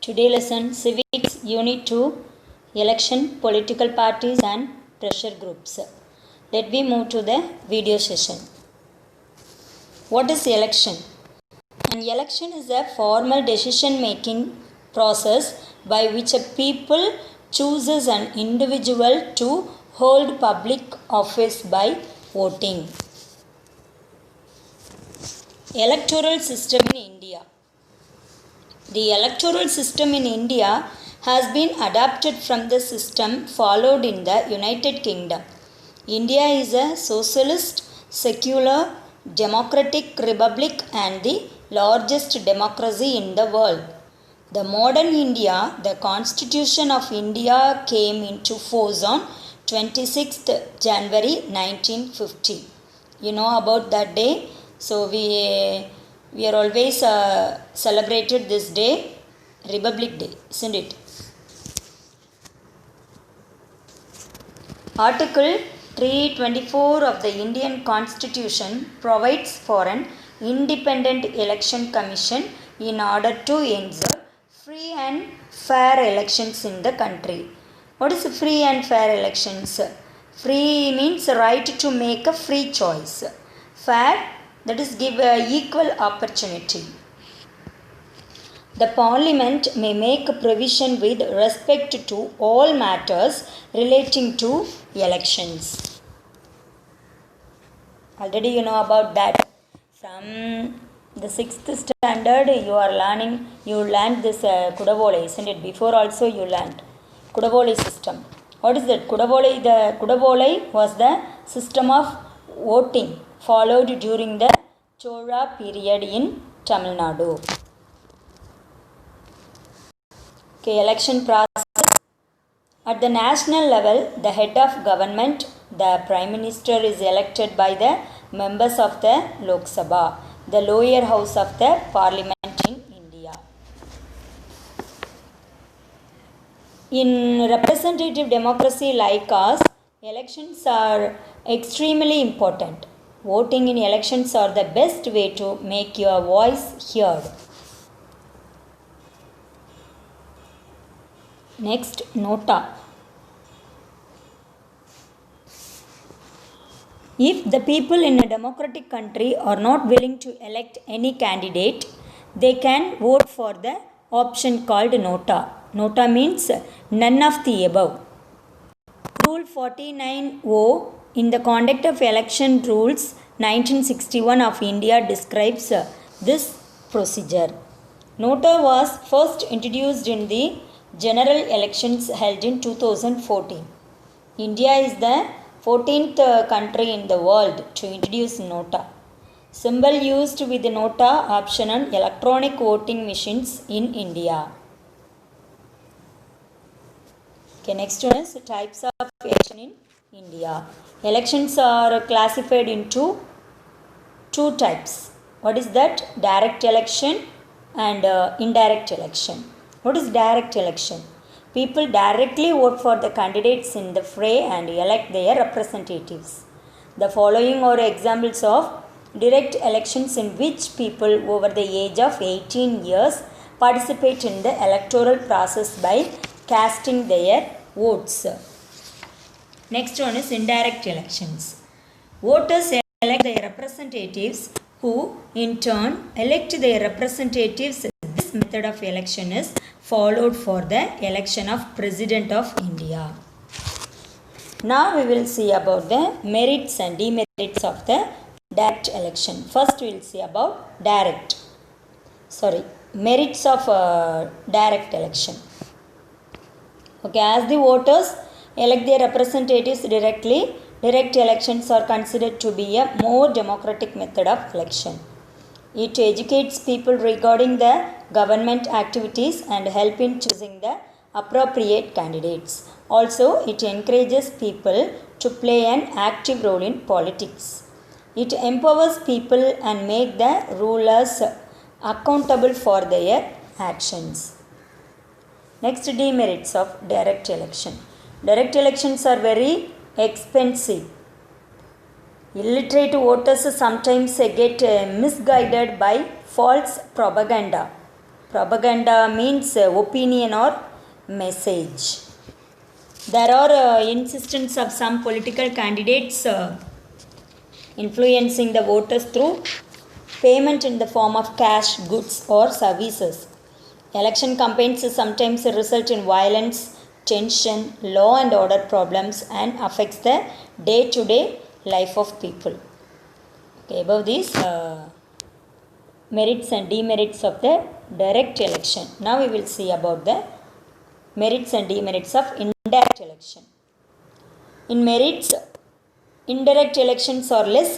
Today lesson Civics Unit 2 Election, Political Parties and Pressure Groups. Let me move to the video session. What is election? An election is a formal decision making process by which a people chooses an individual to hold public office by voting. Electoral system in India. The electoral system in India has been adapted from the system followed in the United Kingdom. India is a socialist, secular, democratic republic and the largest democracy in the world. The modern India, the Constitution of India came into force on 26th January 1950. You know about that day? So we are always celebrated this day, Republic Day, isn't it? Article 324 of the Indian Constitution provides for an independent election commission in order to ensure free and fair elections in the country. What is free and fair elections? Free means right to make a free choice. Fair, that is give equal opportunity. The Parliament may make provision with respect to all matters relating to elections. Already you know about that. From the 6th standard you learned this Kudavole, isn't it? Before also you learned Kudavole system. What is that? The Kudavole was the system of voting followed during the Chola period in Tamil Nadu. Okay, election process. At the national level, the head of government, the Prime Minister, is elected by the members of the Lok Sabha, the lower house of the Parliament in India. In representative democracy like us, elections are extremely important. Voting in elections are the best way to make your voice heard. Next, nota. If the people in a democratic country are not willing to elect any candidate, they can vote for the option called nota. Nota means none of the above. Rule 49O in the Conduct of Election Rules 1961 of India describes this procedure. Nota was first introduced in the general elections held in 2014. India is the 14th country in the world to introduce nota. Symbol used with the nota option on electronic voting machines in India. Okay, next one is types of election in India. Elections are classified into two types. What is that? Direct election and indirect election. What is direct election? People directly vote for the candidates in the fray and elect their representatives. The following are examples of direct elections in which people over the age of 18 years participate in the electoral process by casting their votes. Next one is indirect elections. Voters elect their representatives who in turn elect their representatives. This method of election is followed for the election of President of India. Now we will see about the merits and demerits of the direct election. First we will see about merits of direct election. Okay, as the voters elect their representatives directly, direct elections are considered to be a more democratic method of election. It educates people regarding the government activities and help in choosing the appropriate candidates. Also, it encourages people to play an active role in politics. It empowers people and make the rulers accountable for their actions. Next, demerits of direct election. Direct elections are very expensive. Illiterate voters sometimes get misguided by false propaganda. Propaganda means opinion or message. There are insistence of some political candidates influencing the voters through payment in the form of cash, goods, or services. Election campaigns sometimes result in violence, tension, law and order problems, and affects the day-to-day life of people. Okay, above these merits and demerits of the direct election. Now we will see about the merits and demerits of indirect election. In merits, indirect elections are less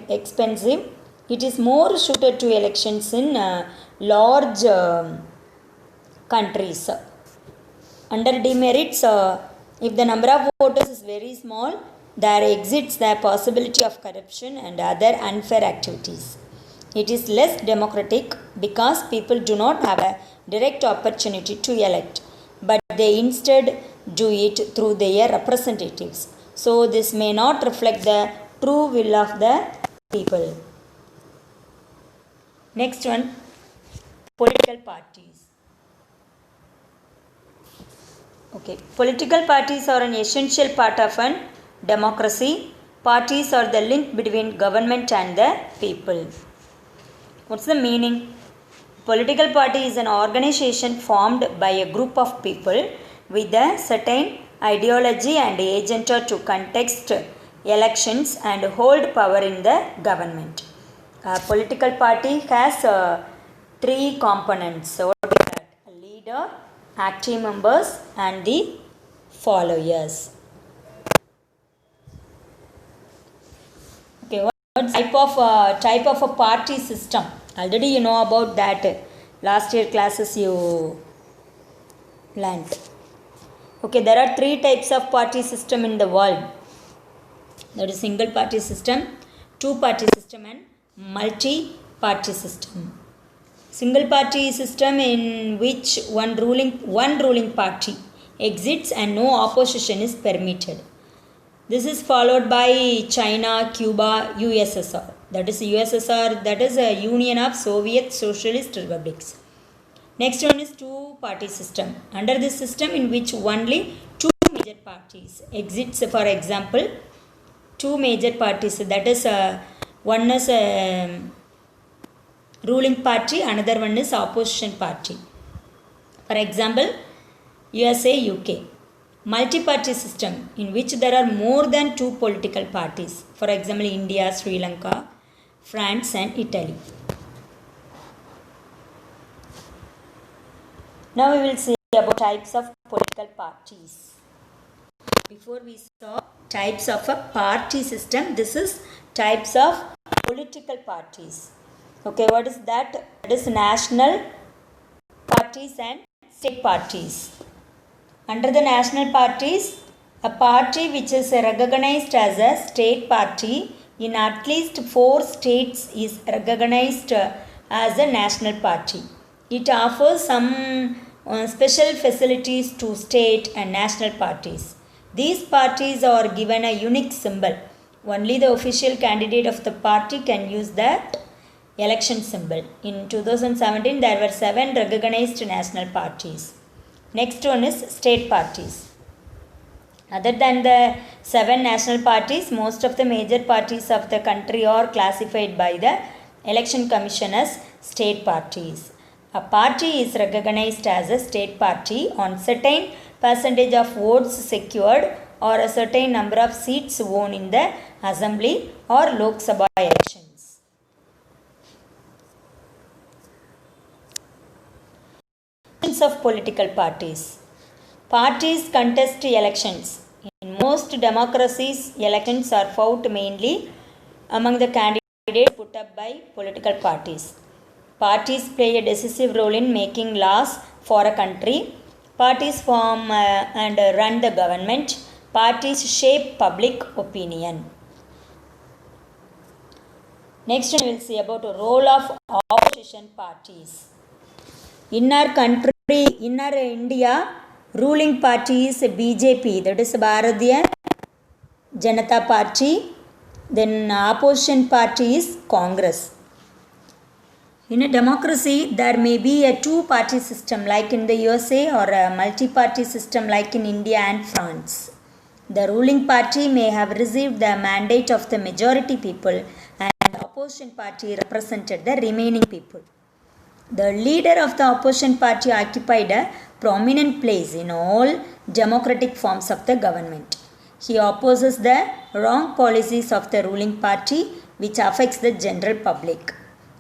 expensive. It is more suited to elections in large countries. Under demerits, if the number of voters is very small, there exists the possibility of corruption and other unfair activities. It is less democratic because people do not have a direct opportunity to elect, but they instead do it through their representatives. So this may not reflect the true will of the people. Next one, political parties. Okay, political parties are an essential part of an democracy. Parties are the link between government and the people. What's the meaning? Political party is an organization formed by a group of people with a certain ideology and agenda to contest elections and hold power in the government. A political party has three components. What is that? A leader, active members, and the followers. Okay, what type of a party system? Already you know about that. Last year classes you learned. Okay, there are three types of party system in the world. That is single party system, two party system, and multi-party system. Single party system in which one ruling party exists and no opposition is permitted. This is followed by China, Cuba, USSR. That is USSR, that is a Union of Soviet Socialist Republics. Next one is two-party system. Under this system in which only two major parties exists, for example, two major parties, that is one is ruling party, another one is opposition party. For example, USA, UK. Multi-party system in which there are more than two political parties. For example, India, Sri Lanka, France and Italy. Now we will see about types of political parties. Before we saw types of a party system, this is types of political parties. Okay, what is that? That is national parties and state parties. Under the national parties, a party which is recognized as a state party in at least 4 states is recognized as a national party. It offers some special facilities to state and national parties. These parties are given a unique symbol. Only the official candidate of the party can use that election symbol. In 2017, there were 7 recognized national parties. Next one is state parties. Other than the 7 national parties, most of the major parties of the country are classified by the Election Commission as state parties. A party is recognized as a state party on certain percentage of votes secured or a certain number of seats won in the Assembly or Lok Sabha elections. Of political parties. Parties contest elections. In most democracies, elections are fought mainly among the candidates put up by political parties. Parties play a decisive role in making laws for a country. Parties form and run the government. Parties shape public opinion. Next, we will see about the role of opposition parties. In our country, in our India, ruling party is BJP, that is Bharatiya Janata Party. Then opposition party is Congress. In a democracy, there may be a two-party system like in the USA or a multi-party system like in India and France. The ruling party may have received the mandate of the majority people and the opposition party represented the remaining people. The leader of the opposition party occupied a prominent place in all democratic forms of the government. He opposes the wrong policies of the ruling party which affects the general public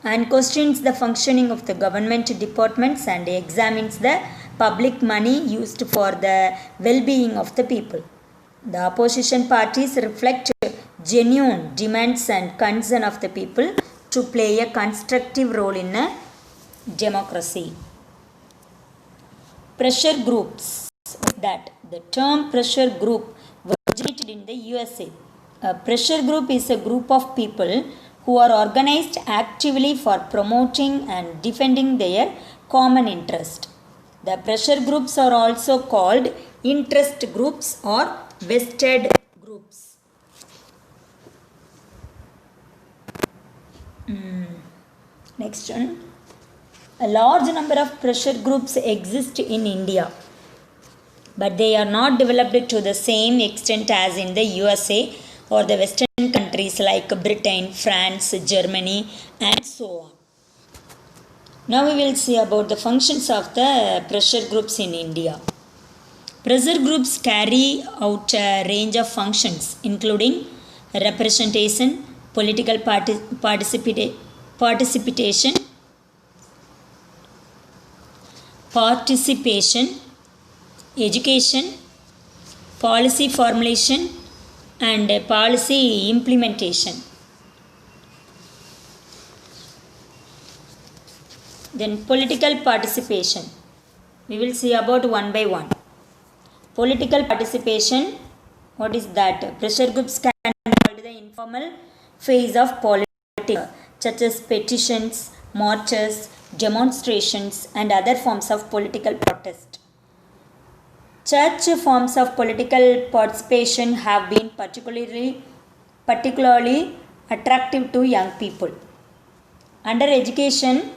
and questions the functioning of the government departments and examines the public money used for the well-being of the people. The opposition parties reflect genuine demands and concern of the people to play a constructive role in a democracy. Pressure groups. That the term pressure group originated in the USA. A pressure group is a group of people who are organized actively for promoting and defending their common interest. The pressure groups are also called interest groups or vested groups. Next one. A large number of pressure groups exist in India, but they are not developed to the same extent as in the USA or the Western countries like Britain, France, Germany, and so on. Now we will see about the functions of the pressure groups in India. Pressure groups carry out a range of functions including representation, political participation, education, policy formulation, and policy implementation. Then political participation. We will see about one by one. Political participation, what is that? Pressure groups can involve the informal phase of politics, such as petitions, marches, demonstrations, and other forms of political protest. Such forms of political participation have been particularly attractive to young people. Under education,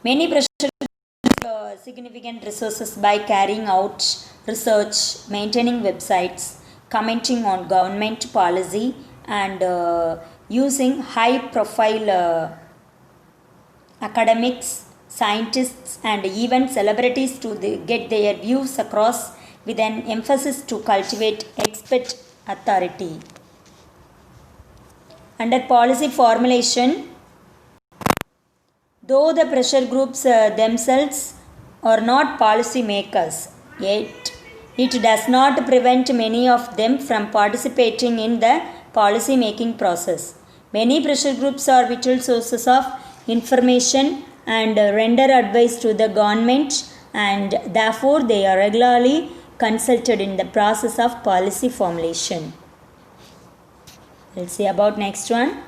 many pressure groups significant resources by carrying out research, maintaining websites, commenting on government policy, and using high-profile academics, scientists, and even celebrities to get their views across with an emphasis to cultivate expert authority. Under policy formulation, though the pressure groups themselves are not policy makers, yet it does not prevent many of them from participating in the policy making process. Many pressure groups are vital sources of information and render advice to the government, and therefore they are regularly consulted in the process of policy formulation. We'll see about next one.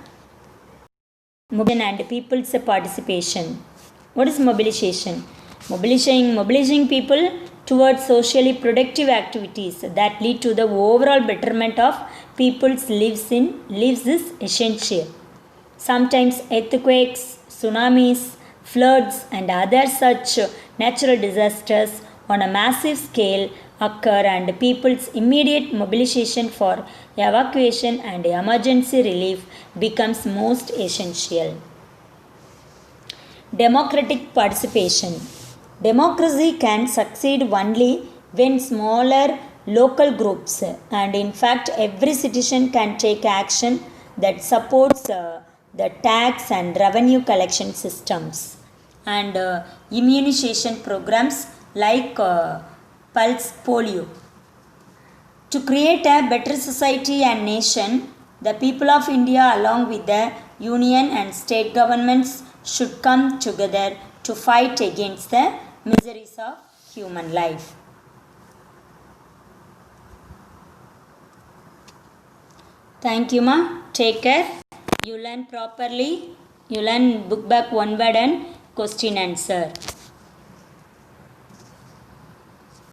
Mobilization and people's participation. What is mobilization? Mobilizing people towards socially productive activities that lead to the overall betterment of people's lives is essential. Sometimes earthquakes, tsunamis, floods, and other such natural disasters on a massive scale occur, and people's immediate mobilization for evacuation and emergency relief becomes most essential. Democratic participation. Democracy can succeed only when smaller local groups, and in fact every citizen, can take action that supports the tax and revenue collection systems and immunization programs like pulse polio. To create a better society and nation, the people of India, along with the union and state governments, should come together to fight against the miseries of human life. Thank you, ma. Take care. You learn properly. You learn book back one word and question answer.